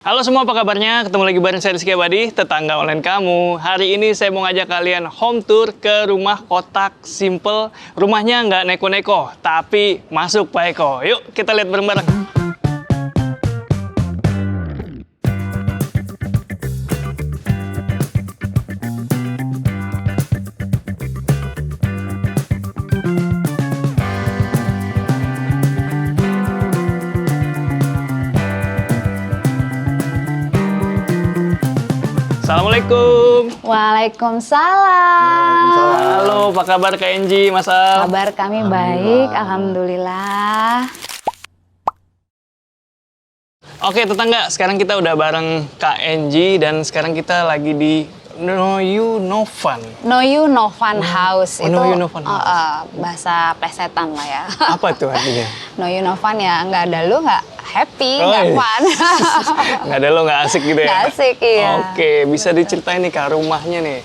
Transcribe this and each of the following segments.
Halo semua, apa kabarnya? Ketemu lagi bareng saya Rizky Abadi, tetangga online kamu. Hari ini saya mau ngajak kalian home tour ke rumah kotak simple. Rumahnya nggak neko-neko, tapi masuk Pak Eko. Yuk kita lihat bareng-bareng. Assalamualaikum. Waalaikumsalam. Halo, apa kabar Kak Enji, Mas Al? Kabar kami baik, alhamdulillah. Oke tetangga, sekarang kita udah bareng Kak Enji dan sekarang kita lagi di No You No Fun. No You No Fun House itu No You No Fun House. bahasa plesetan lah ya. Apa tuh artinya? No You No Fun ya, nggak ada lu nggak happy, nggak fun. Nggak ada lo, nggak asik gitu ya? Nggak asik, iya. Oke, bisa diceritain nih Kak rumahnya nih.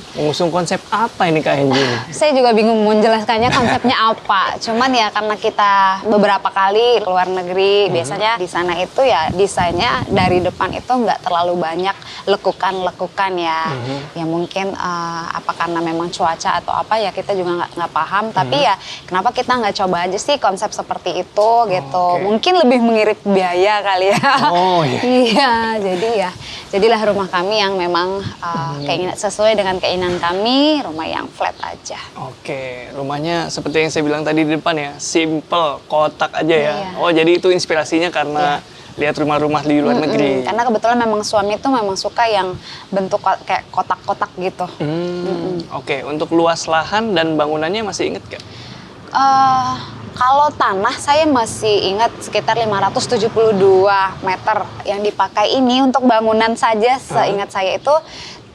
Mengusung konsep apa ini Kak Enji? Saya juga bingung mau menjelaskannya konsepnya apa. Cuman ya karena kita beberapa kali keluar negeri, biasanya di sana itu ya desainnya dari depan itu nggak terlalu banyak lekukan-lekukan ya. Ya mungkin apa karena memang cuaca atau apa ya kita juga nggak paham. Tapi ya kenapa kita nggak coba aja sih konsep seperti itu gitu. Mungkin lebih mengirit biaya kali ya. Oh iya. Iya, jadilah rumah kami yang memang keinginan sesuai dengan keinginan kami, rumah yang flat aja. Oke, rumahnya seperti yang saya bilang tadi di depan ya, simple, kotak aja ya. Iya. Oh, jadi itu inspirasinya karena lihat rumah-rumah di luar negeri. Karena kebetulan memang suami itu memang suka yang bentuk kayak kotak-kotak gitu. Oke, untuk luas lahan dan bangunannya masih inget gak? Kalau tanah saya masih ingat sekitar 572 meter yang dipakai ini untuk bangunan saja seingat saya itu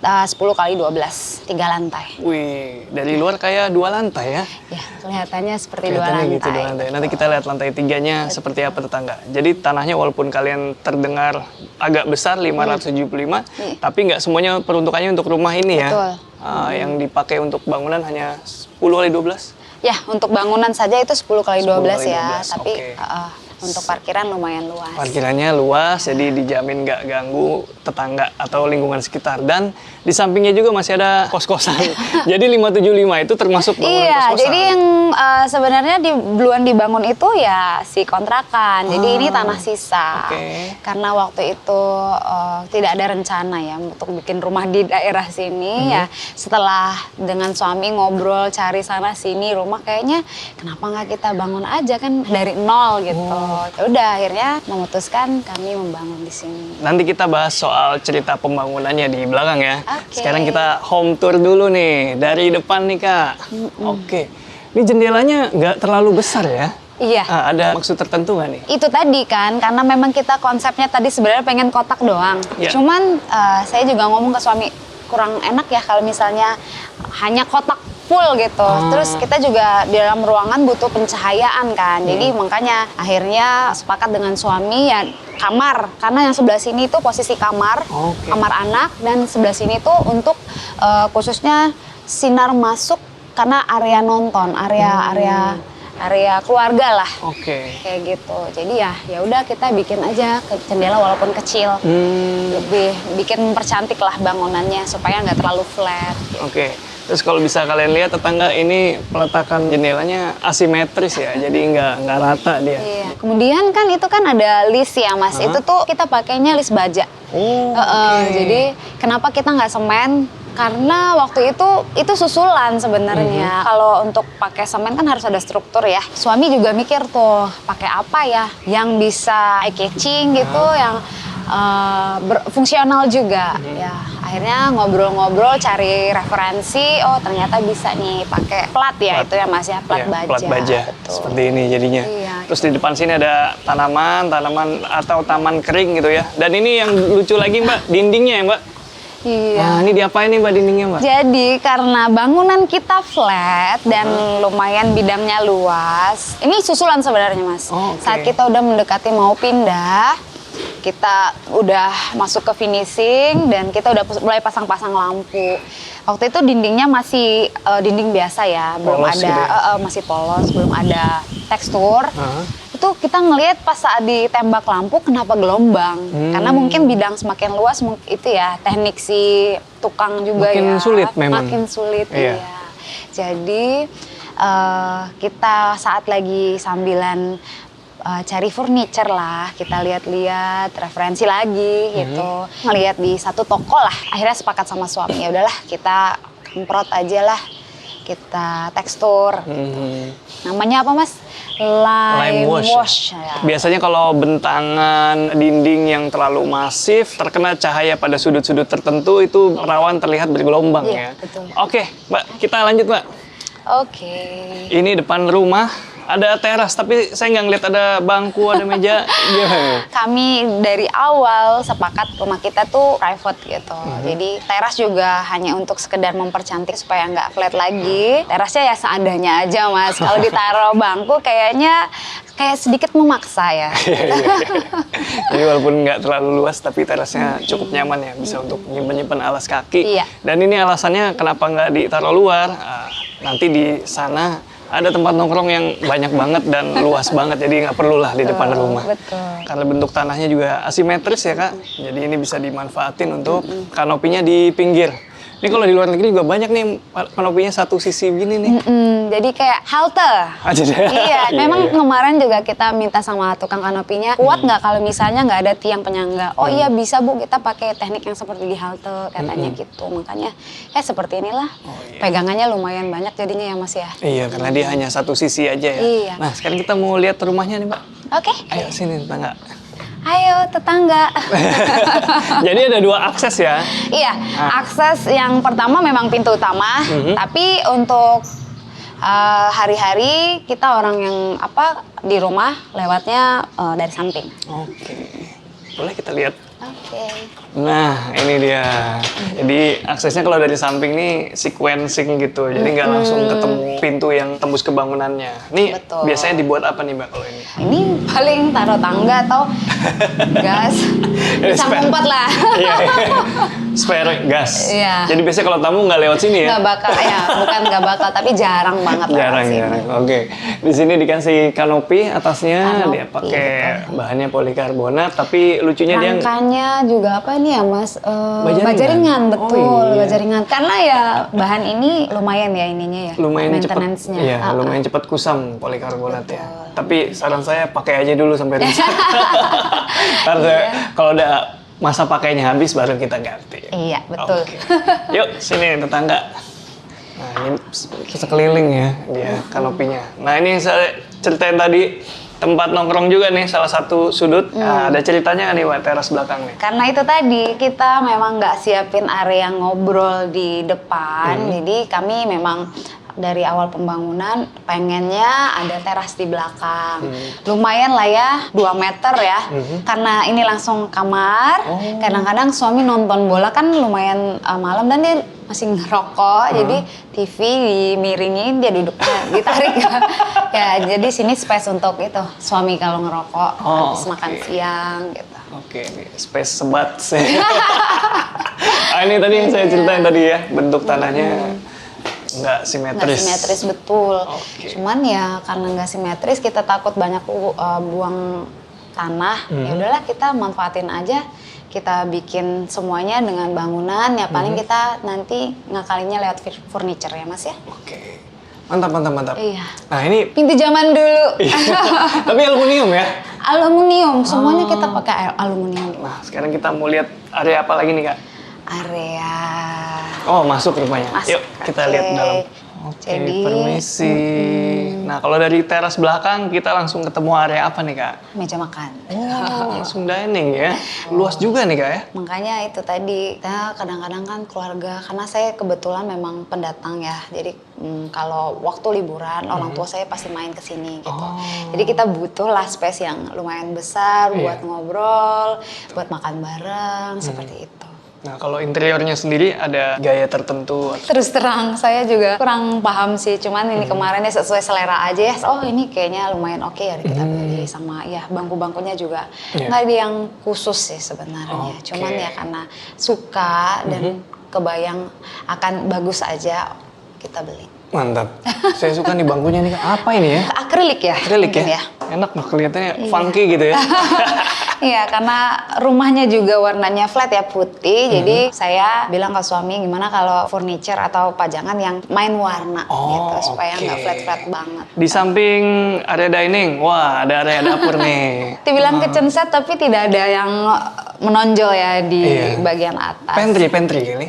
10 kali 12, 3 lantai. Wih, dari luar kayak 2 lantai ya? Ya, kelihatannya seperti Kelihatannya 2 lantai. gitu 2 lantai. Nanti kita lihat lantai 3-nya seperti apa tetangga. Jadi tanahnya walaupun kalian terdengar agak besar 575, tapi nggak semuanya peruntukannya untuk rumah ini ya. Betul. Yang dipakai untuk bangunan hanya 10 kali 12. Ya, untuk bangunan saja itu 10 kali 12 ya, 12, tapi oke. untuk parkiran lumayan luas. Parkirannya luas, jadi dijamin nggak ganggu tetangga atau lingkungan sekitar. Dan di sampingnya juga masih ada kos-kosan. Jadi 575 itu termasuk bangunan Iya, kos-kosan. jadi yang sebenarnya duluan dibangun itu ya si kontrakan. Jadi ini tanah sisa. Oke. Karena waktu itu tidak ada rencana ya untuk bikin rumah di daerah sini ya. Setelah dengan suami ngobrol cari sana sini rumah kayaknya kenapa nggak kita bangun aja kan dari nol gitu. Ya udah akhirnya memutuskan kami membangun di sini. Nanti kita bahas soal cerita pembangunannya di belakang ya. Oke. Sekarang kita home tour dulu nih, dari depan nih Kak. Oke, ini jendelanya nggak terlalu besar ya? Iya. Ada maksud tertentu nggak nih? Itu tadi kan, karena memang kita konsepnya tadi sebenarnya pengen kotak doang. Iya. Cuman saya juga ngomong ke suami, kurang enak ya kalau misalnya hanya kotak full gitu. Terus kita juga di dalam ruangan butuh pencahayaan kan. Jadi makanya akhirnya sepakat dengan suami ya kamar. Karena yang sebelah sini itu posisi kamar, kamar anak. Dan sebelah sini tuh untuk khususnya sinar masuk karena area nonton, area keluarga lah. Oke. Kayak gitu. Jadi ya udah kita bikin aja ke jendela walaupun kecil. Lebih bikin mempercantik lah bangunannya supaya nggak terlalu flat. Gitu. Oke. Terus kalau bisa kalian lihat tetangga ini peletakan jendelanya asimetris ya, jadi nggak rata dia. Iya. Kemudian kan itu kan ada list ya Mas. Itu tuh kita pakainya list baja. Oh. Jadi kenapa kita nggak semen? Karena waktu itu susulan sebenarnya. Kalau untuk pakai semen kan harus ada struktur ya. Suami juga mikir tuh pakai apa ya yang bisa eye catching gitu, yang fungsional juga. Ya akhirnya ngobrol-ngobrol cari referensi. Oh ternyata bisa nih pakai plat ya itu ya Mas ya, plat baja. Plat baja. Betul. Seperti ini jadinya. Iya. Terus di depan sini ada tanaman atau taman kering gitu ya. Dan ini yang lucu lagi Mbak, dindingnya ya Mbak. Iya. Nah, ini diapain nih Mbak dindingnya Mbak? Jadi karena bangunan kita flat dan lumayan bidangnya luas, ini susulan sebenarnya Mas. Oh, oke. Saat kita udah mendekati mau pindah, kita udah masuk ke finishing dan kita udah mulai pasang-pasang lampu. Waktu itu dindingnya masih dinding biasa ya, belum Polos ada gitu ya? masih polos, belum ada tekstur. itu kita ngelihat pas saat ditembak lampu kenapa gelombang. Karena mungkin bidang semakin luas itu ya teknik si tukang juga Makin ya. sulit memang. Makin sulit Iya. iya. Jadi kita saat lagi sambilan cari furniture lah, kita lihat-lihat referensi lagi gitu. Ngelihat di satu toko lah, akhirnya sepakat sama suami, ya udahlah kita kemprot aja lah. Kita tekstur. Namanya apa Mas? Lime wash. Ya. Biasanya kalau bentangan dinding yang terlalu masif, terkena cahaya pada sudut-sudut tertentu itu rawan terlihat bergelombang ya. Iya, betul. Oke, Mbak, kita lanjut, Mbak. Oke. Ini depan rumah ada teras, tapi saya nggak ngeliat ada bangku, ada meja. Gimana? Kami dari awal sepakat rumah kita tuh private gitu. Jadi teras juga hanya untuk sekedar mempercantik supaya nggak flat lagi. Terasnya ya seadanya aja Mas. Kalau ditaruh bangku kayaknya kayak sedikit memaksa ya. Jadi walaupun nggak terlalu luas, tapi terasnya cukup nyaman ya, bisa untuk nyimpen-nyimpen alas kaki. Iya. Dan ini alasannya kenapa nggak ditaruh luar. Nanti di sana ada tempat nongkrong yang banyak banget dan luas banget, jadi nggak perlulah di depan rumah. Betul. Karena bentuk tanahnya juga asimetris ya Kak, jadi ini bisa dimanfaatin untuk kanopinya di pinggir. Ini kalau di luar negeri juga banyak nih kanopinya satu sisi gini nih. Jadi kayak halte. Aja deh. Iya, memang Iya. kemarin juga kita minta sama tukang kanopinya, kuat nggak kalau misalnya nggak ada tiang penyangga? Oh iya bisa Bu, kita pakai teknik yang seperti di halte katanya gitu. Makanya ya seperti inilah. Pegangannya lumayan banyak jadinya ya Mas ya. Iya, karena dia hanya satu sisi aja ya. Iya. Nah, sekarang kita mau lihat rumahnya nih Mbak. Oke. Ayo sini tetangga. Ayo tetangga. Jadi ada dua akses ya. Iya, akses yang pertama memang pintu utama, tapi untuk hari-hari kita orang yang di rumah lewatnya dari samping. Oke. Boleh kita lihat. Oke. Nah, ini dia. Jadi aksesnya kalau dari samping nih sequencing gitu. Jadi nggak langsung ketemu pintu yang tembus ke bangunannya. Nih Betul. biasanya dibuat apa nih Mbak kalau ini? Ini paling taruh tangga atau gas. Bisa Spare. ngumpet lah. Iya, spare gas. Iya. Jadi biasanya kalau tamu nggak lewat sini ya? Nggak bakal, ya bukan nggak bakal, tapi jarang banget lewat Jarang, sini. jarang. Oke. Di sini dikasih kanopi atasnya, Kanopi, dia pakai bahannya polikarbonat, tapi lucunya dia Rangkanya juga apa nih ya Mas? Bajaringan. Bajaringan, betul. Oh, iya. Bajaringan. Karena ya bahan ini lumayan ya ininya ya. lumayan cepat. maintenance-nya. Iya, lumayan cepat kusam polikarbonat ya. Tapi saran saya pakai aja dulu sampai rusak. Karena kalau udah masa pakainya habis baru kita ganti. Iya, betul. Oke. Yuk, sini tetangga. Nah, ini sekeliling ya dia kanopinya. Nah, ini saya ceritain tadi tempat nongkrong juga nih, salah satu sudut. Nah, ada ceritanya nggak nih, Mbak, teras belakang nih? Karena itu tadi kita memang nggak siapin area ngobrol di depan, jadi kami memang dari awal pembangunan pengennya ada teras di belakang. Lumayan lah ya, 2 meter ya. Karena ini langsung kamar, kadang-kadang suami nonton bola kan lumayan malam dan dia masih ngerokok, jadi TV dimiringin, dia duduknya ditarik. Ya, jadi sini space untuk itu, suami kalau ngerokok, habis makan siang gitu. Oke, ini space sebat sih. Ini tadi yang saya ceritain tadi ya, bentuk tanahnya nggak simetris. Nggak simetris, betul. Oke. Cuman ya karena nggak simetris kita takut banyak buang tanah. Ya udahlah kita manfaatin aja. Kita bikin semuanya dengan bangunan. Ya paling kita nanti ngakalinya lewat furniture ya Mas ya. Oke. Mantap, mantap, mantap. Iya. Nah, ini Pintu zaman dulu. tapi aluminium ya. Aluminium, semuanya kita pakai aluminium. Nah, sekarang kita mau lihat area apa lagi nih, Kak? Area Oh, masuk rupanya. Masuk, Yuk, kita oke. lihat dalam. Oke, Jadi, permisi. Nah, kalau dari teras belakang kita langsung ketemu area apa nih, Kak? meja makan. Oh, langsung dining ya. Luas juga nih, Kak ya. Makanya itu tadi, kita kadang-kadang kan keluarga, karena saya kebetulan memang pendatang ya, jadi kalau waktu liburan, orang tua saya pasti main ke sini gitu. Jadi kita butuh lah space yang lumayan besar buat ngobrol, buat makan bareng, seperti itu. Nah, kalau interiornya sendiri ada gaya tertentu. Terus terang, saya juga kurang paham sih, cuman ini kemarin ya sesuai selera aja ya. Oh ini kayaknya lumayan oke ya kita beli, sama ya bangku-bangkunya juga nggak ada yang khusus sih sebenarnya. Cuman ya karena suka dan kebayang akan bagus aja kita beli. Mantap. Saya suka nih bangkunya nih, Kak. Apa ini ya? Akrilik ya? Akrilik mungkin ya? Enak loh kelihatannya funky gitu ya. Iya, karena rumahnya juga warnanya flat ya, putih. Jadi saya bilang ke suami gimana kalau furniture atau pajangan yang main warna gitu supaya nggak flat-flat banget. Di samping area dining, wah ada area dapur nih. Dibilang kitchen set tapi tidak ada yang menonjol ya di bagian atas. Pantry kali.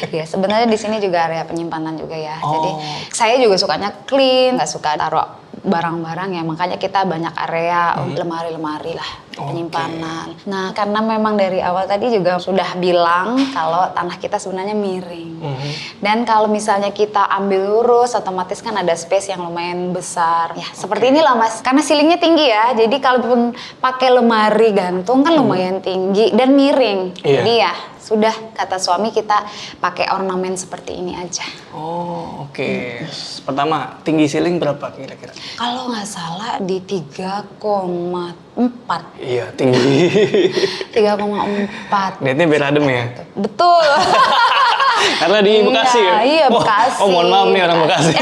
Ya sebenarnya di sini juga area penyimpanan juga ya. Jadi saya juga sukanya clean, nggak suka taruh barang-barang ya, makanya kita banyak area lemari-lemari lah penyimpanan. Nah karena memang dari awal tadi juga sudah bilang kalau tanah kita sebenarnya miring. Dan kalau misalnya kita ambil lurus, otomatis kan ada space yang lumayan besar. Ya seperti inilah Mas, karena ceilingnya tinggi ya, jadi kalaupun pakai lemari gantung kan lumayan tinggi dan miring. Jadi ya sudah, kata suami, kita pakai ornamen seperti ini aja. Oh, oke. Pertama, tinggi ceiling berapa kira-kira? Kalau nggak salah di 3,4. Iya, tinggi. 3,4. Niatnya biar adem ya? Betul. Karena di Bekasi ya? Iya, Bekasi. Oh, mohon maaf nih orang Bekasi.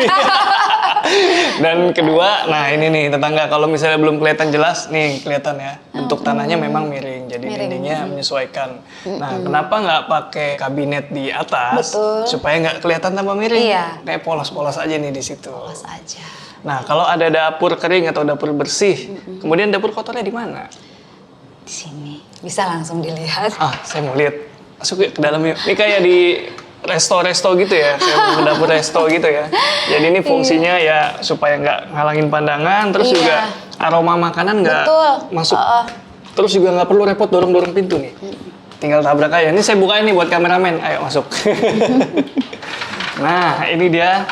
Dan kedua, nah ini nih tetangga, kalau misalnya belum kelihatan jelas, nih kelihatan ya, bentuk tanahnya memang miring, jadi dindingnya menyesuaikan. Nah, kenapa nggak pakai kabinet di atas? Betul. Supaya nggak kelihatan tambah miring. Iya. Kayak polos-polos aja nih di situ. Polos aja. Nah, kalau ada dapur kering atau dapur bersih, kemudian dapur kotornya di mana? Di sini. Bisa langsung dilihat. Ah, saya mau lihat. Masuk yuk ke dalam yuk. Ini kayak di resto-resto gitu ya, kayak dapur resto gitu ya. Jadi ini fungsinya ya supaya nggak ngalangin pandangan, terus juga aroma makanan nggak masuk. Terus juga nggak perlu repot dorong-dorong pintu nih. Tinggal tabrak aja. Ini saya bukain nih buat kameramen. Ayo masuk. Nah, ini dia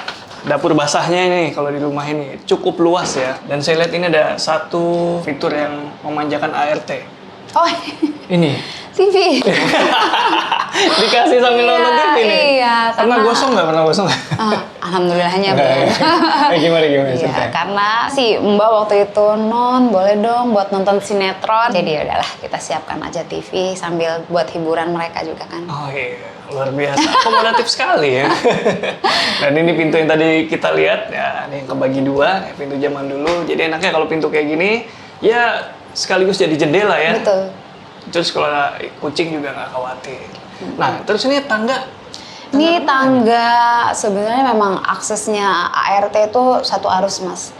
dapur basahnya ini kalau di rumah ini cukup luas ya. Dan saya lihat ini ada satu fitur yang memanjakan ART. Oh, Ini. TV. Dikasih sambil nonton TV nih. Iya, Pernah gosong nggak? Pernah gosong nggak? Alhamdulillahnya belum. Gimana Iya, ceritanya? karena si Mbak waktu itu boleh dong buat nonton sinetron. Jadi ya udahlah kita siapkan aja TV sambil buat hiburan mereka juga kan. Oh iya, luar biasa. Akomodatif sekali ya. Dan ini pintu yang tadi kita lihat, ya ini yang kebagi dua, kayak pintu zaman dulu. Jadi enaknya kalau pintu kayak gini, ya sekaligus jadi jendela ya. Betul. Terus kalau ada kucing juga nggak khawatir. Nah, terus ini tangga. Ini tangga sebenarnya memang aksesnya ART itu satu arus Mas.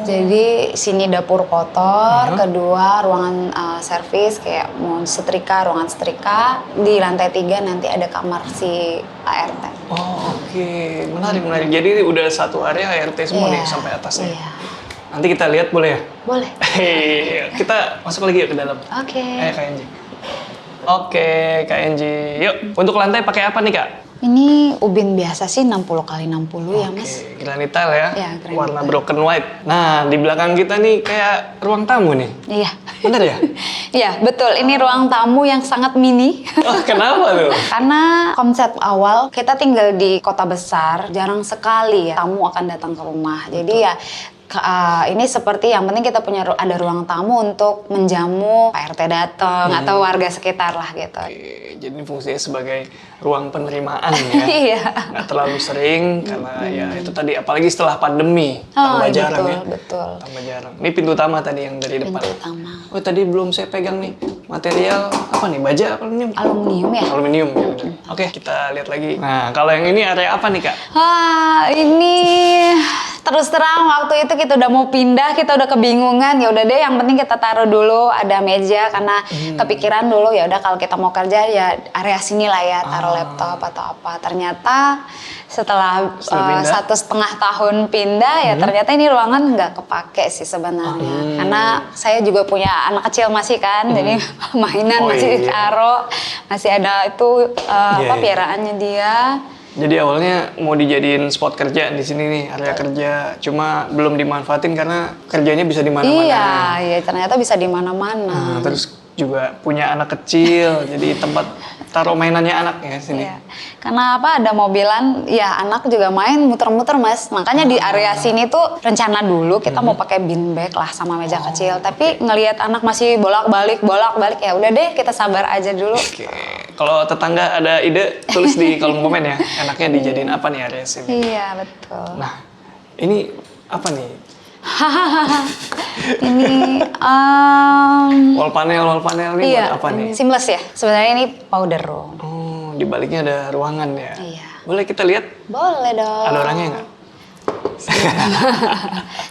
Jadi sini dapur kotor, kedua ruangan servis kayak mau setrika, ruangan setrika. Di lantai 3 nanti ada kamar si ART. Oh oke, menarik. Jadi udah satu area ART semua nih sampai atasnya. Iya. Nanti kita lihat boleh ya? Boleh. Hei, kita masuk lagi yuk ke dalam. Oke. Ayo Kak Enji. Oke, Kak Enji. Yuk, untuk lantai pakai apa nih Kak? Ini ubin biasa sih 60x60 ya Mas. Oke, granit tile ya, Iya, granit warna tile. broken white. Nah, di belakang kita nih kayak ruang tamu nih. Iya. Bener ya? Iya, betul. Ini ruang tamu yang sangat mini. Oh, kenapa tuh? Karena konsep awal kita tinggal di kota besar, jarang sekali ya tamu akan datang ke rumah. Jadi ya ini seperti yang penting kita punya ada ruang tamu untuk menjamu Pak RT datang atau warga sekitar lah gitu. Oke, jadi ini fungsinya sebagai ruang penerimaan ya. Iya. Nggak terlalu sering karena ya itu tadi apalagi setelah pandemi tambah jarang ya. Betul. Tambah jarang. Ini pintu utama tadi yang dari depan. Pintu utama. Oh tadi belum saya pegang nih material apa nih, baja apa aluminium? Aluminium ya. Aluminium ya bener. Oke, kita lihat lagi. Nah kalau yang ini area apa nih Kak? Ini terus terang waktu itu kita udah mau pindah, kita udah kebingungan. Ya udah deh, yang penting kita taruh dulu ada meja karena kepikiran dulu ya udah kalau kita mau kerja ya area sini lah ya, taruh laptop atau apa. Ternyata setelah 1,5 tahun pindah ya ternyata ini ruangan nggak kepake sih sebenarnya. Karena saya juga punya anak kecil masih kan, jadi mainan masih ditaruh, masih ada itu piaraannya dia. Jadi awalnya mau dijadiin spot kerja di sini nih, area kerja. Cuma belum dimanfaatin karena kerjanya bisa di mana-mana. Iya, ternyata bisa di mana-mana. Nah, terus juga punya anak kecil, jadi tempat taruh mainannya anak ya sini. Iya. Karena apa, ada mobilan, ya anak juga main muter-muter Mas. Makanya di area sini tuh rencana dulu kita mau pakai bean bag lah sama meja kecil. Tapi ngelihat anak masih bolak-balik ya udah deh kita sabar aja dulu. Oke. Kalau tetangga ada ide, tulis di kolom komen ya. Enaknya dijadiin apa nih area sini? Iya, betul. Nah, ini apa nih? Ini Wall panel ini iya, buat apa nih? seamless ya. Sebenarnya ini powder room. Oh, di baliknya ada ruangan ya. Iya. Boleh kita lihat? Boleh dong. Ada orangnya nggak?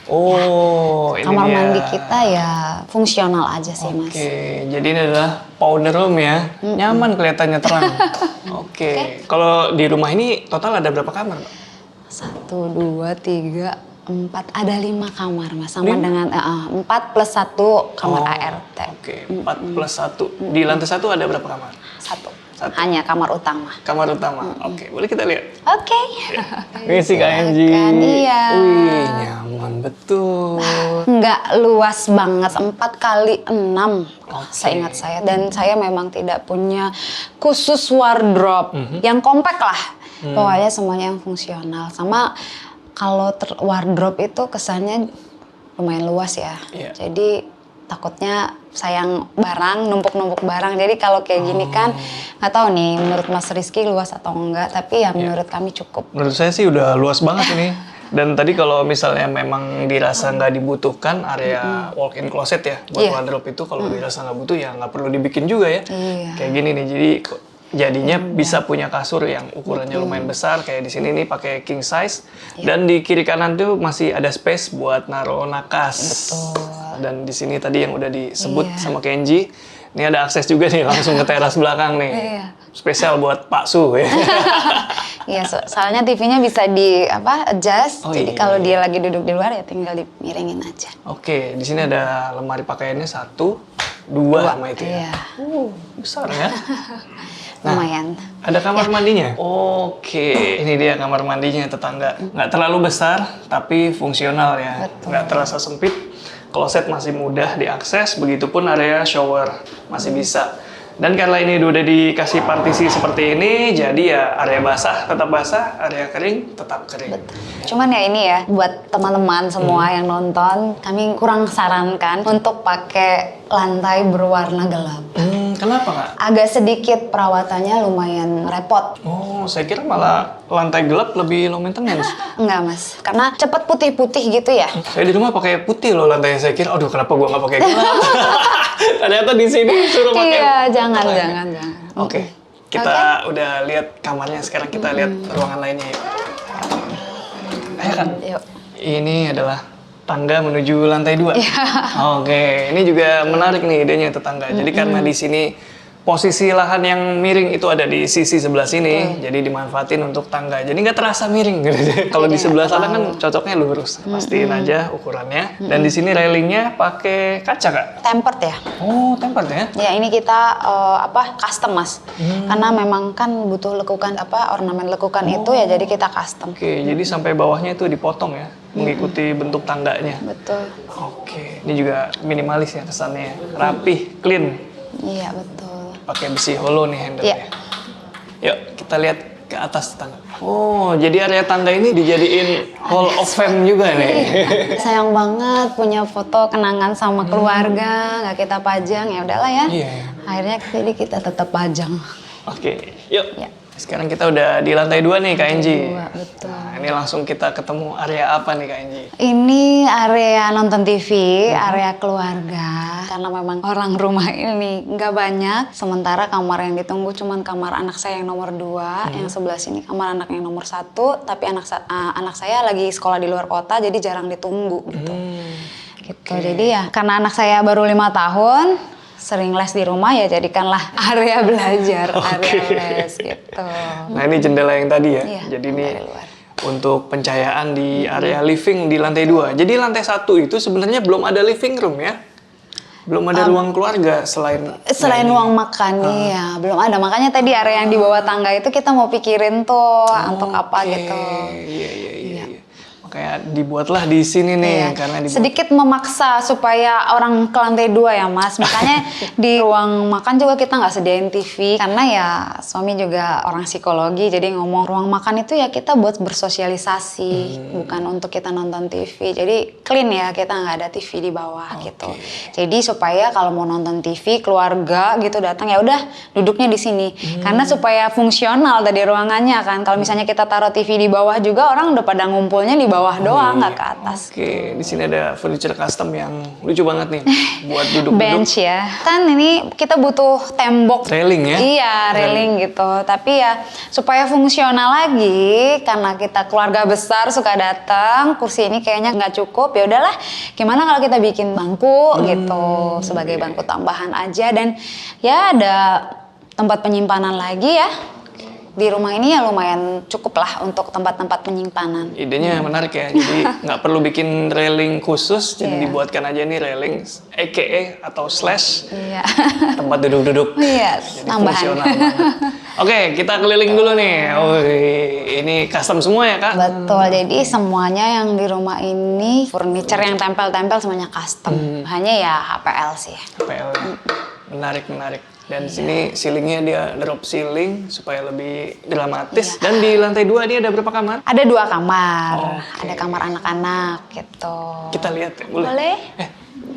Oh, ini Kamar dia. mandi kita ya fungsional aja sih, Mas. Oke, jadi ini adalah powder room ya. Nyaman kelihatannya terang. Oke. Kalau di rumah ini total ada berapa kamar, Mbak? 1, 2, 3, 4, ada 5 kamar, Mas. Sama dengan 4 plus 1 kamar ART. Oke, 4 plus 1. Di lantai 1 ada berapa kamar? 1. Satu. Hanya kamar utama. Kamar utama. Oke, boleh kita lihat? Oke. Ini sih Kak Angie. Silakan, iya. Wih, nyaman betul. Nggak luas banget, 4 kali 6 seingat saya. Dan saya memang tidak punya khusus wardrobe yang kompak lah. Pokoknya semuanya yang fungsional. Sama kalau wardrobe itu kesannya lumayan luas ya. Iya. Jadi takutnya sayang barang, numpuk-numpuk barang. Jadi kalau kayak gini kan nggak tahu nih menurut Mas Rizky luas atau enggak. Tapi ya menurut kami cukup. Menurut saya sih udah luas banget ini. Dan tadi kalau misalnya memang dirasa nggak dibutuhkan area walk-in closet ya buat Iya. wardrobe itu, kalau dirasa nggak butuh ya nggak perlu dibikin juga ya. Iya. Kayak gini nih, jadi jadinya bisa punya kasur yang ukurannya lumayan besar. Kayak di sini nih pakai king size. Dan di kiri kanan tuh masih ada space buat naruh nakas. Dan di sini tadi yang udah disebut sama Kenji, ini ada akses juga nih langsung ke teras belakang nih. Iya. Spesial buat Pak Su ya. Iya, soalnya TV-nya bisa di adjust. Oh, Jadi iya. kalau dia lagi duduk di luar ya tinggal dimiringin aja. Oke, di sini ada lemari pakaiannya 1, 2 sama itu ya. Iya. Besar ya. Lumayan. Ada kamar mandinya? Oke, ini dia kamar mandinya tetangga. Nggak terlalu besar, tapi fungsional ya. Nggak terasa sempit. Kloset masih mudah diakses, begitupun area shower masih bisa. Dan karena ini udah dikasih partisi seperti ini, jadi ya area basah tetap basah, area kering tetap kering. Cuman ya ini ya, buat teman-teman semua yang nonton, kami kurang sarankan untuk pakai lantai berwarna gelap. Kenapa Kak? Agak sedikit perawatannya lumayan repot. Oh, saya kira malah lantai gelap lebih low maintenance. Enggak, Mas. Karena cepet putih-putih gitu ya. Saya di rumah pakai putih loh lantainya. Saya kira, aduh kenapa gua nggak pakai gelap? Ternyata di sini suruh pakai. Iya, jangan. Oke, kita udah lihat kamarnya. Sekarang kita lihat ruangan lainnya yuk. Ayo kan. Yuk. Ini adalah tangga menuju lantai 2. Oke, ini juga menarik nih idenya tetangga. Jadi karena di sini posisi lahan yang miring itu ada di sisi sebelah sini, jadi dimanfaatin untuk tangga. Jadi nggak terasa miring. Kalau di sebelah sana kan cocoknya lurus. Pastiin aja ukurannya. Dan di sini railingnya pakai kaca Kak. Tempered ya. Oh, tempered ya? Ya ini kita custom, Mas. Karena memang kan butuh lekukan ornamen lekukan itu ya, jadi kita custom. Oke, jadi sampai bawahnya itu dipotong ya, mengikuti bentuk tangganya. Betul. Oke, ini juga minimalis ya kesannya, rapih, clean. Iya, betul. Pakai besi hollow nih handle-nya. Iya. Yuk kita lihat ke atas tangga. Oh, jadi area tangga ini dijadiin hall of fame juga nih. Sayang banget punya foto kenangan sama keluarga, nggak kita pajang, ya udahlah ya. Iya. Akhirnya jadi kita tetap pajang. Oke, yuk. Ya. Sekarang kita udah di lantai 2 nih Kak Enji. Betul. Nah, ini langsung kita ketemu area apa nih Kak Enji? Ini area nonton TV, area keluarga. Karena memang orang rumah ini nggak banyak. Sementara kamar yang ditunggu cuman kamar anak saya yang nomor 2. Yang sebelah sini kamar anak yang nomor 1. Tapi anak saya lagi sekolah di luar kota, jadi jarang ditunggu gitu. Gitu. Jadi ya karena anak saya baru 5 tahun, sering les di rumah ya jadikanlah area belajar, area les gitu. Nah ini jendela yang tadi ya. Iya, Jadi ini dari luar. untuk pencahayaan di area living di lantai 2. Jadi lantai 1 itu sebenarnya belum ada living room ya. Belum ada ruang keluarga selain Ruang makan nih ya belum ada. Makanya tadi area yang di bawah tangga itu kita mau pikirin tuh untuk apa gitu. Iya. Makanya dibuatlah di sini nih Iya. karena dibuat. Sedikit memaksa supaya orang ke lantai 2 ya Mas. Makanya di ruang makan juga kita nggak sediain TV karena ya suami juga orang psikologi, jadi ngomong ruang makan itu ya kita buat bersosialisasi, bukan untuk kita nonton TV. Jadi clean ya, kita nggak ada TV di bawah gitu. Jadi supaya kalau mau nonton TV keluarga gitu datang ya udah duduknya di sini. Karena supaya fungsional tadi ruangannya kan. Kalau misalnya kita taruh TV di bawah juga orang udah pada ngumpulnya di bawah bawah doang, nggak ke atas. Oke, di sini ada furniture custom yang lucu banget nih buat duduk-duduk. Bench ya. Kan ini kita butuh tembok. Railing ya? Iya, railing gitu. Tapi ya supaya fungsional lagi, karena kita keluarga besar suka datang, kursi ini kayaknya nggak cukup. Ya udahlah, gimana kalau kita bikin bangku gitu sebagai bangku tambahan aja, dan ya ada tempat penyimpanan lagi ya. Di rumah ini ya lumayan cukup lah untuk tempat-tempat penyimpanan. Idenya menarik ya, jadi nggak perlu bikin railing khusus, jadi Iya. dibuatkan aja nih railing AKA atau slash Iya. tempat duduk-duduk. Iya, Jadi tambahan. fungsional banget. Oke, kita keliling dulu nih. Oh, ini custom semua ya, Kak? Betul, jadi semuanya yang di rumah ini furniture yang tempel-tempel semuanya custom. Hanya ya HPL sih. PL. Menarik. Dan di sini ceilingnya dia drop ceiling supaya lebih dramatis. Dan di lantai 2 dia ada berapa kamar? Ada 2 kamar, Oke. ada kamar anak-anak gitu. Kita lihat ya, boleh? Boleh?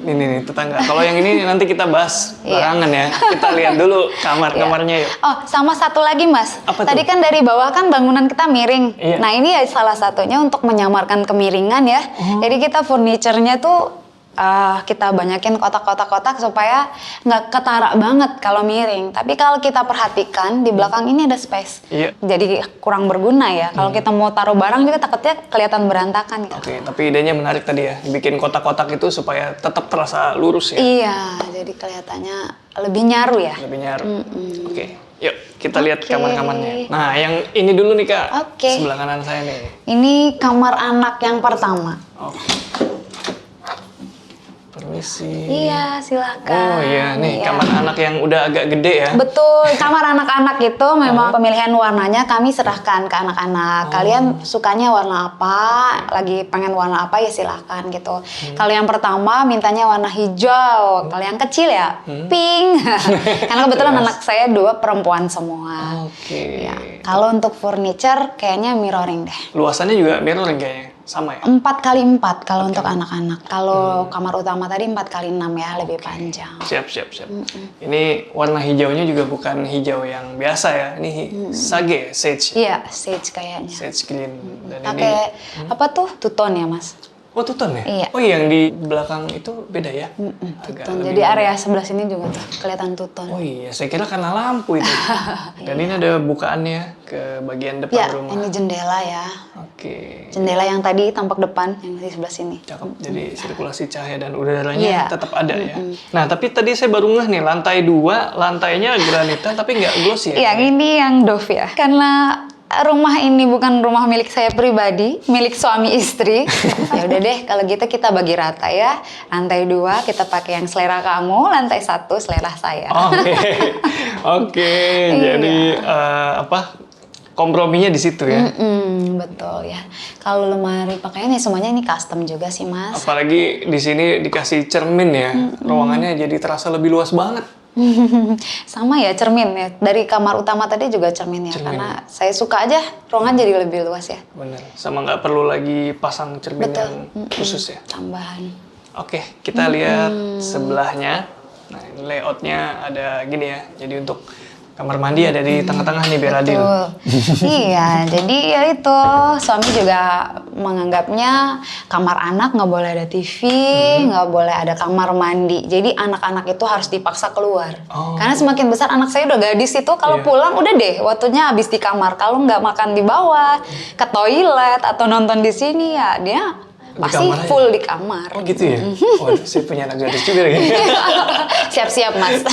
Ini tetangga. Kalau yang ini nanti kita bahas Iya. barangan ya. Kita lihat dulu kamar-kamarnya yuk. Oh, sama satu lagi Mas. Apa Tadi tuh? kan dari bawah kan bangunan kita miring. Iya. Nah ini ya salah satunya untuk menyamarkan kemiringan ya. Jadi kita furniturnya tuh kita banyakin kotak-kotak supaya nggak ketara banget kalau miring. Tapi kalau kita perhatikan di belakang ini ada space. Iya. Jadi kurang berguna ya. Kalau kita mau taruh barang juga takutnya kelihatan berantakan gitu. Oke, tapi idenya menarik tadi ya. Bikin kotak-kotak itu supaya tetap terasa lurus ya. Iya, jadi kelihatannya lebih nyaru ya. Lebih nyaru. Oke, yuk kita lihat Oke. kamar-kamarnya. Nah, yang ini dulu nih Kak. Oke. Sebelah kanan saya nih. Ini kamar anak yang pertama. Oke. Permisi. Iya, silakan. Oh iya, nih Iya. kamar anak yang udah agak gede ya. Betul, kamar anak-anak itu memang pemilihan warnanya kami serahkan ke anak-anak. Kalian sukanya warna apa? Lagi pengen warna apa ya silahkan gitu. Kalau yang pertama mintanya warna hijau. Kalau yang kecil ya pink. Karena kebetulan anak saya 2 perempuan semua. Oke. Ya. Kalau untuk furniture kayaknya mirroring deh. Luasannya juga mirroring kayaknya. Sama ya? 4x4 kalau untuk anak-anak. Kalau kamar utama tadi 4x6 ya, lebih panjang. Siap. Ini warna hijaunya juga bukan hijau yang biasa ya. Ini sage, sage. Iya, sage kayaknya. Sage green. Dan Pakai apa tuh? Two-tone ya, Mas? Oh, two-tone ya? Iya. Oh, yang di belakang itu beda ya? Agak Two-tone. lebih Jadi muda. area sebelah sini juga tuh kelihatan two-tone. Oh iya, saya kira karena lampu itu. Dan ini ada bukaannya ke bagian depan Ya, rumah. ini jendela ya. Oke. Jendela yang tadi tampak depan, yang di sebelah sini. Cakep. Jadi sirkulasi cahaya dan udaranya Iya. tetap ada ya. Nah, tapi tadi saya baru ngeh nih, lantai 2, lantainya granitan tapi nggak glossy ya? Yang ini yang Dove ya. Karena rumah ini bukan rumah milik saya pribadi, milik suami istri. Ya udah deh, kalau gitu kita bagi rata ya. Lantai 2 kita pakai yang selera kamu, lantai 1 selera saya. Oke. Oke. Jadi komprominya di situ ya. Betul ya. Kalau lemari pakaian ya semuanya ini custom juga sih Mas. Apalagi di sini dikasih cermin ya. Ruangannya jadi terasa lebih luas banget. Sama ya cermin ya. Dari kamar utama tadi juga cermin ya. Cermin. Karena saya suka aja ruangan jadi lebih luas ya. Bener. Sama nggak perlu lagi pasang cermin Betul. yang khusus ya. Tambahan. Oke, kita lihat sebelahnya. Nah, ini layoutnya ada gini ya. Jadi untuk kamar mandi ada di tengah-tengah nih biar adil. Betul. Iya, jadi ya itu suami juga menganggapnya kamar anak nggak boleh ada TV, nggak boleh ada kamar mandi. Jadi anak-anak itu harus dipaksa keluar. Oh. Karena semakin besar anak saya udah gadis itu kalau Iya. pulang udah deh waktunya habis di kamar. Kalau nggak makan di bawah, ke toilet atau nonton di sini ya dia pasti kamar aja? full di kamar. Oh gitu ya? Waduh, saya punya anak gadis juga ya. Siap-siap Mas.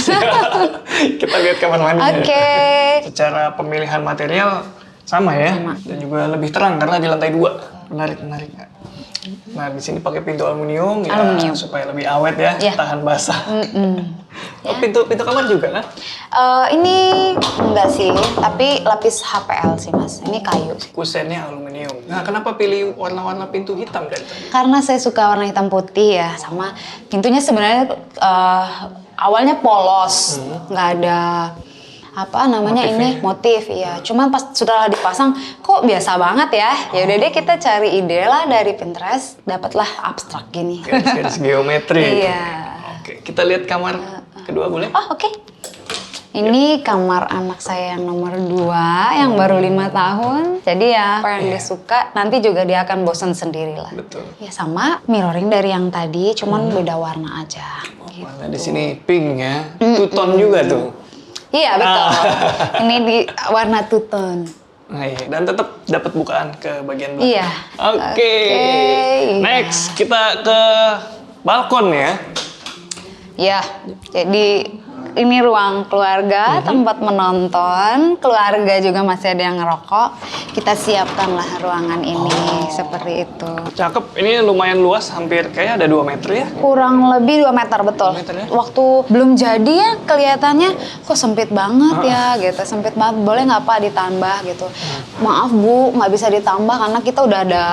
Kita lihat kamar mandinya. Oke. Secara pemilihan material sama ya. Dan juga lebih terang karena di lantai 2. Menarik. Nah, di sini pakai pintu aluminium ya Aluminium. supaya lebih awet ya, Iya. tahan basah. Oh, pintu kamar juga kan? Ini enggak sih, tapi lapis HPL sih Mas. Ini kayu sih. Kusennya aluminium. Nah, kenapa pilih warna-warna pintu hitam dari tadi? Karena saya suka warna hitam putih ya, sama pintunya sebenarnya awalnya polos, nggak ada apa namanya motif iya. Cuman pas sudah dipasang kok biasa banget ya. Ya udah deh kita cari ide lah dari Pinterest, dapatlah abstrak gini. Garis geometri. Iya. Oke, kita lihat kamar kedua boleh? Oh oke. Ini kamar anak saya yang nomor 2, yang baru 5 tahun. Jadi ya, apa yang dia suka, nanti juga dia akan bosan sendiri lah. Betul. Ya sama mirroring dari yang tadi, cuman beda warna aja. Gitu. Warna di sini pink ya, two-tone juga tuh. Iya betul. Ini di warna two-tone. Nah, iya. Dan tetap dapat bukaan ke bagian belakang. Iya. Oke. Next, kita ke balkon ya. Ya, jadi ini ruang keluarga, tempat menonton. Keluarga juga masih ada yang ngerokok. Kita siapkanlah ruangan ini seperti itu. Cakep, ini lumayan luas, hampir kayak ada 2 meter ya. Kurang lebih 2 meter, betul. 2 meter ya? Waktu belum jadi ya kelihatannya kok sempit banget ya gitu. Sempit banget, boleh nggak Pak ditambah gitu. Maaf Bu, nggak bisa ditambah karena kita udah ada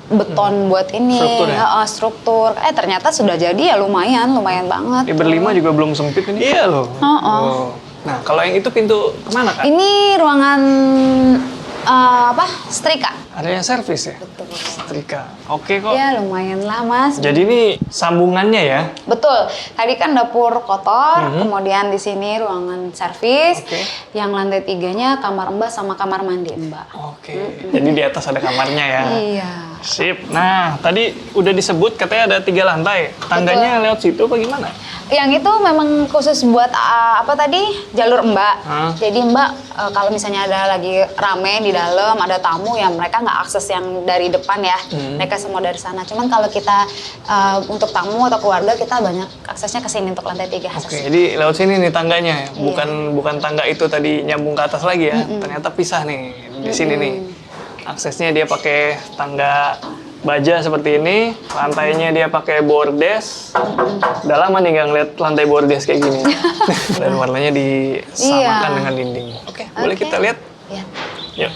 beton buat ini. Struktur ya? Struktur. Ternyata sudah jadi ya lumayan banget. Berlima juga belum sempit ini. Iya loh. Oh. Nah, kalau yang itu pintu kemana Kak? Ini ruangan setrika. Area servis ya? Betul. Setrika. Oke kok. Ya lumayan lah Mas. Jadi ini sambungannya ya? Betul. Tadi kan dapur kotor, kemudian di sini ruangan servis. Oke. Yang lantai 3-nya kamar Mbak sama kamar mandi Mbak. Oke. Jadi di atas ada kamarnya ya? Iya. Sip. Nah, tadi udah disebut katanya ada 3 lantai. Tangganya lewat situ apa gimana? Yang itu memang khusus buat jalur Mbak. Jadi Mbak kalau misalnya ada lagi rame di dalam, ada tamu ya mereka nggak akses yang dari depan ya. Mereka semua dari sana. Cuman kalau kita untuk tamu atau keluarga kita banyak aksesnya ke sini untuk lantai 3 akses. Oke, jadi lewat sini nih tangganya ya. Bukan tangga itu tadi nyambung ke atas lagi ya. Ternyata pisah nih di sini nih. Aksesnya dia pakai tangga baja seperti ini, lantainya dia pakai bordes. Udah lama nih nggak ngeliat lantai bordes kayak gini. Dan warnanya disamakan dengan dinding. Oke, boleh kita lihat? Iya. Yuk.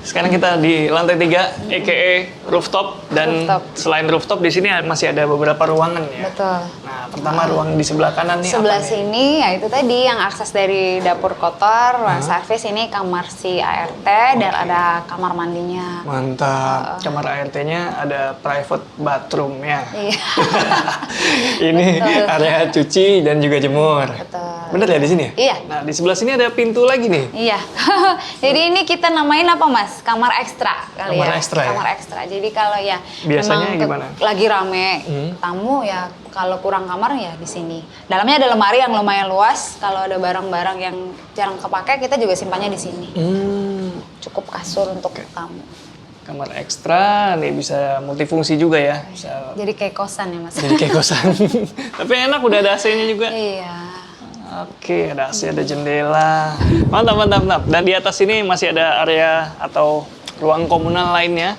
Sekarang kita di lantai 3, aka rooftop. Dan selain rooftop di sini masih ada beberapa ruangan ya. Betul. Nah, pertama ruang di sebelah kanan nih. Sebelah apa nih? sini ya itu tadi yang akses dari dapur kotor, ruang servis ini kamar si ART dan ada kamar mandinya. Mantap. Kamar ART-nya ada private bathroom ya. Iya. Ini area cuci dan juga jemur. Betul. Bener ya di sini ya? Iya. Nah, di sebelah sini ada pintu lagi nih. Iya. Jadi ini kita namain apa Mas? Kamar ekstra kali Kamar ya. ekstra ya? Kamar ekstra. Jadi kalau ya Biasanya memang gimana? lagi rame tamu ya kalau kurang kamar ya di sini. Dalamnya ada lemari yang lumayan luas. Kalau ada barang-barang yang jarang kepake kita juga simpannya di sini. Cukup kasur untuk tamu. Kamar ekstra nih bisa multifungsi juga ya. Bisa Jadi kayak kosan ya Mas. jadi kayak kosan. Tapi enak udah ada AC-nya juga. Iya. Oke, ada AC, ada jendela. Mantap, mantap, mantap. Dan di atas ini masih ada area atau ruang komunal lainnya.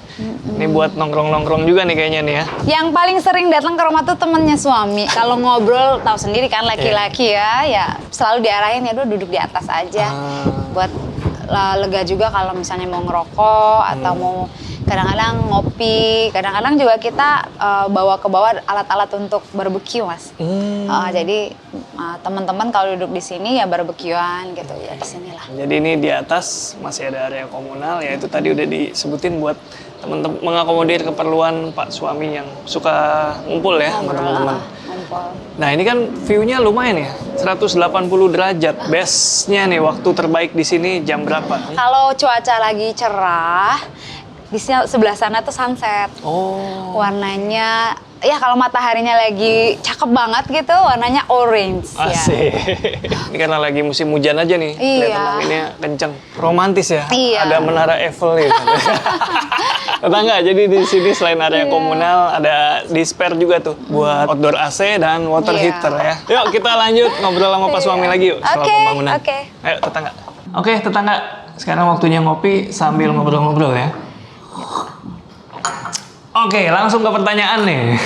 Ini buat nongkrong-nongkrong juga nih kayaknya nih ya. Yang paling sering datang ke rumah tuh temennya suami. Kalau ngobrol, tahu sendiri kan laki-laki ya selalu diarahin ya duduk di atas aja. Buat lega juga kalau misalnya mau ngerokok atau mau kadang-kadang ngopi. Kadang-kadang juga kita bawa ke bawah alat-alat untuk barbeque Mas. Jadi teman-teman kalau duduk di sini ya barbekyuan gitu ya di sinilah. Jadi ini di atas masih ada area komunal, ya itu tadi udah disebutin buat teman-teman mengakomodir keperluan Pak suami yang suka ngumpul ya sama teman-teman. Nah ini kan view-nya lumayan ya, 180 derajat. Best-nya nih waktu terbaik di sini jam berapa? Kalau cuaca lagi cerah, di sebelah sana tuh sunset. Warnanya ya kalau mataharinya lagi cakep banget gitu, warnanya orange. Asik. Ini karena lagi musim hujan aja nih. Kelihatan anginnya kenceng. Romantis ya. Ada menara Eiffel ya. Tetangga, jadi di sini selain area komunal ada di spare juga tuh buat outdoor AC dan water heater ya. Yuk kita lanjut ngobrol sama Pak Suami lagi yuk soal pembangunan. Ayo tetangga. Oke tetangga, sekarang waktunya ngopi sambil ngobrol-ngobrol ya. Oke, langsung ke pertanyaan nih.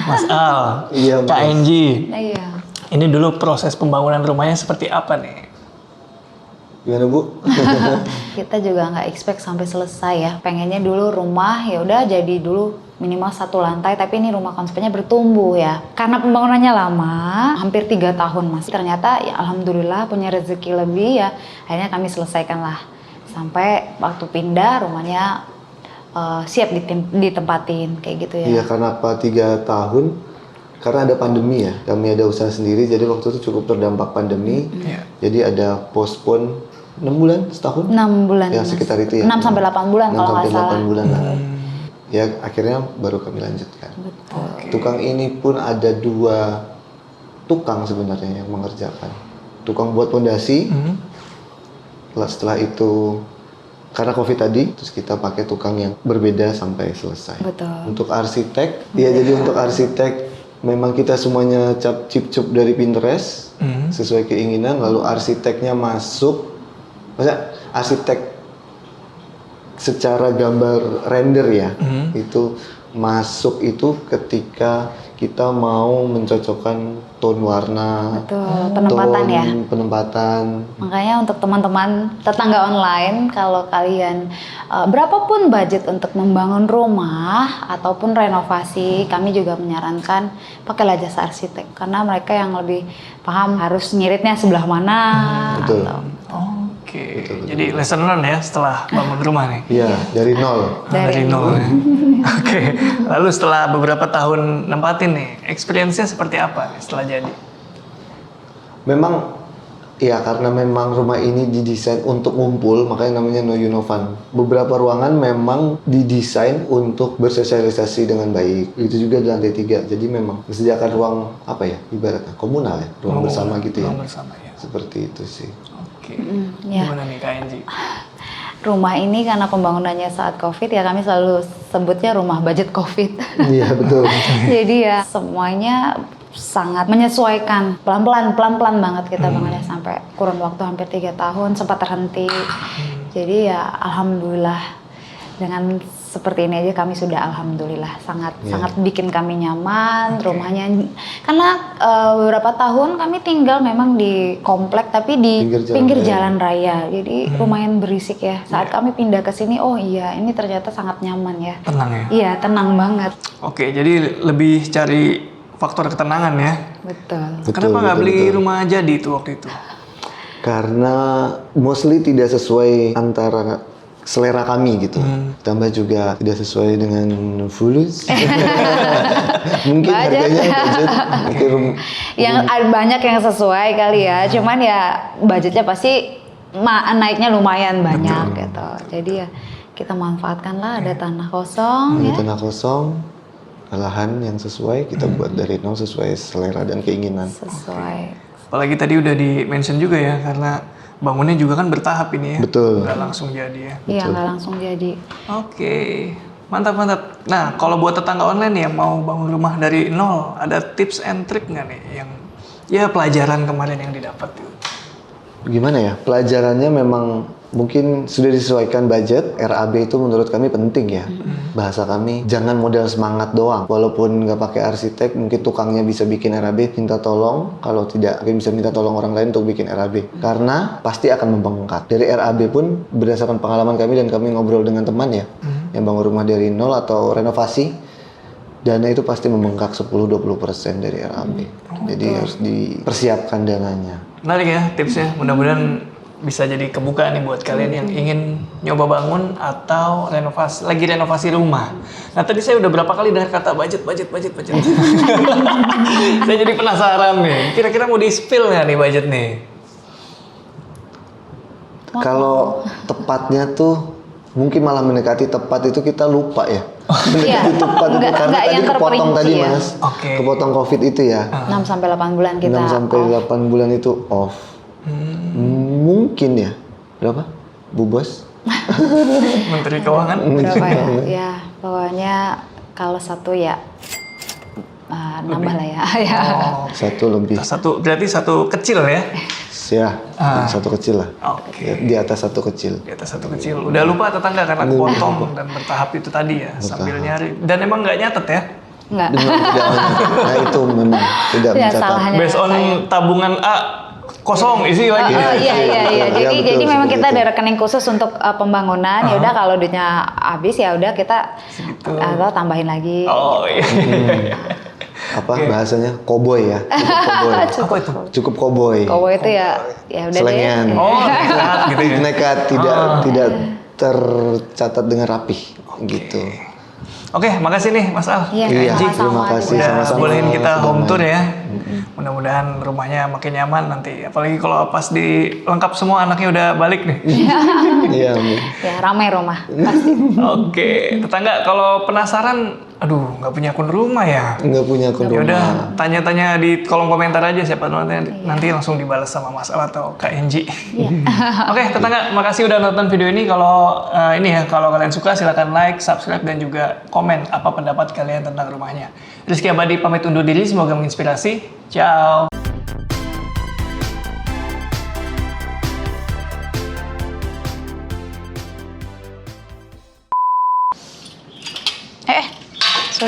Mas Al, Iya, Mas. Kak Enji. Iya. Ini dulu proses pembangunan rumahnya seperti apa nih? Gimana Bu? Kita juga nggak expect sampai selesai ya. Pengennya dulu rumah ya udah jadi dulu minimal 1 lantai, tapi ini rumah konsepnya bertumbuh ya. Karena pembangunannya lama, hampir 3 tahun Mas. Ternyata ya alhamdulillah punya rezeki lebih ya. Akhirnya kami selesaikan lah. Sampai waktu pindah rumahnya siap ditempatin kayak gitu ya. Iya, kenapa 3 tahun? karena ada pandemi ya, kami ada usaha sendiri, jadi waktu itu cukup terdampak pandemi. Iya. Jadi ada postpone 6 bulan, setahun? 6 bulan. Ya Mas. sekitar itu ya. 6 sampai 8 bulan 6 kalau nggak sampai salah. 8 bulan lah. Ya akhirnya baru kami lanjutkan. Betul. Tukang ini pun ada 2 tukang sebenarnya yang mengerjakan. Tukang buat pondasi. Setelah itu karena COVID tadi, terus kita pakai tukang yang berbeda sampai selesai. Betul. Untuk arsitek, ya jadi untuk arsitek memang kita semuanya cip-cup dari Pinterest sesuai keinginan. Lalu arsiteknya masuk, maksudnya arsitek secara gambar render ya, itu masuk itu ketika kita mau mencocokkan tone warna, Betul, penempatan tone ya. penempatan. Makanya untuk teman-teman tetangga online, kalau kalian berapapun budget untuk membangun rumah ataupun renovasi, kami juga menyarankan pakailah jasa arsitek karena mereka yang lebih paham harus nyiritnya sebelah mana. Betul. Oke, jadi lesson learn ya setelah bangun rumah nih. Iya, dari nol. Dari nol ya. Oke, lalu setelah beberapa tahun nempatin nih, experience-nya seperti apa nih setelah jadi? Memang, ya karena memang rumah ini didesain untuk ngumpul, makanya namanya No You No Fun. Beberapa ruangan memang didesain untuk bersosialisasi dengan baik. Itu juga di lantai 3. Jadi memang disediakan ruang apa ya, ibaratnya komunal ya, ruang bersama gitu ya. Ruang bersama ya. Seperti itu sih. Oke, ya. gimana nih Kak Enji? Rumah ini karena pembangunannya saat COVID ya kami selalu sebutnya rumah budget COVID. Iya betul. Jadi ya semuanya sangat menyesuaikan, pelan-pelan banget kita bangunnya sampai kurun waktu hampir 3 tahun sempat terhenti. Jadi ya alhamdulillah dengan seperti ini aja kami sudah alhamdulillah sangat bikin kami nyaman rumahnya, karena beberapa tahun kami tinggal memang di komplek tapi di pinggir jalan raya, jadi lumayan berisik ya. Saat kami pindah ke sini, oh iya ini ternyata sangat nyaman ya. Tenang ya? Iya tenang banget. Oke, jadi lebih cari faktor ketenangan ya? Betul. Kenapa nggak beli rumah jadi itu waktu itu? Karena mostly tidak sesuai antara selera kami gitu. Tambah juga tidak sesuai dengan fulus. Mungkin harganya budget. Yang ada banyak yang sesuai kali ya. Cuman ya budgetnya pasti naiknya lumayan banyak gitu. Jadi ya kita manfaatkanlah ada tanah kosong ya. Ada tanah kosong, lahan yang sesuai kita buat dari nol sesuai selera dan keinginan. Sesuai. Apalagi tadi udah di-mention juga ya, karena bangunnya juga kan bertahap ini ya. Betul. Nggak langsung jadi ya. Iya nggak langsung jadi. Oke, mantap. Nah, kalau buat tetangga online yang mau bangun rumah dari nol, ada tips and trick nggak nih yang ya pelajaran kemarin yang didapat? Gimana ya? Pelajarannya memang mungkin sudah disesuaikan budget. RAB itu menurut kami penting ya. Bahasa kami jangan modal semangat doang. Walaupun nggak pakai arsitek, mungkin tukangnya bisa bikin RAB, minta tolong. Kalau tidak, mungkin bisa minta tolong orang lain untuk bikin RAB. Karena pasti akan membengkak. Dari RAB pun berdasarkan pengalaman kami dan kami ngobrol dengan teman ya, yang bangun rumah dari nol atau renovasi, dana itu pasti membengkak 10-20% dari RAB. Jadi harus dipersiapkan dananya. Menarik ya tipsnya. Mudah-mudahan bisa jadi kebuka nih buat kalian yang ingin nyoba bangun atau lagi renovasi rumah. Nah tadi saya udah berapa kali dengar kata budget. Saya jadi penasaran nih. Kira-kira mau di-spill nggak nih budget nih? Kalau tepatnya tuh mungkin malah mendekati tepat itu kita lupa ya. Iya. Mendekati tepat itu karena Enggak tadi yang kepotong terperinci tadi ya. Mas. Oke. Kepotong COVID itu ya. 6 sampai 8 bulan kita 6 sampai 8 bulan itu off. Mungkin ya. Berapa? Bu Bos? Menteri Keuangan. berapa ya? Ya pokoknya kalau satu ya nambah lah ya. Ya. Oh, Satu lebih. berarti satu kecil ya? Ya, satu kecil lah. Oke. Di atas satu kecil. Di atas satu kecil. Udah lupa tetangga karena kepotong dan bertahap itu tadi ya, sambil nyari. Dan emang nggak nyatet ya? Enggak. Nah itu memang tidak Ya, mencatat. salahnya Based on tabungan A kosong isi lagi. Oh iya. Ya, betul, Jadi memang seperti kita itu. ada rekening khusus untuk pembangunan. Ya udah kalau duitnya habis ya udah kita atau tambahin lagi. Oh iya. Apa bahasanya? Koboi ya. Cukup koboi. Apa itu? Cukup koboi. Kowo itu ya udah Selengean. deh. Oh, nekat gitu ya. Nekat tidak tercatat dengan rapih gitu. Oke, makasih nih Mas Al. Iya, Iya, sama-sama. terima kasih Udah sama-sama. bolehin kita Sudah home tour main. ya. Mudah-mudahan rumahnya makin nyaman nanti. Apalagi kalau pas lengkap semua anaknya udah balik nih. Iya, amin. Ya ramai rumah pasti. Oke, tetangga kalau penasaran, aduh nggak punya akun rumah ya. Nggak punya akun Ya udah, rumah. tanya-tanya di kolom komentar aja siapa tahu nanti langsung dibalas sama Mas Al atau Kak Enji. Oke, tetangga, makasih udah nonton video ini. Kalau kalau kalian suka silahkan like, subscribe dan juga komen apa pendapat kalian tentang rumahnya. Rizky Abadi pamit undur diri, semoga menginspirasi. Ciao.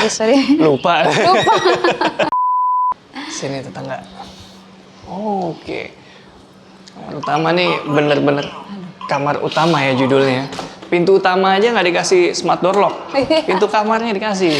Sorry. Lupa. Sini tetangga. Oke. Kamar utama nih bener-bener kamar utama ya judulnya. Pintu utama aja nggak dikasih smart door lock. Pintu kamarnya dikasih.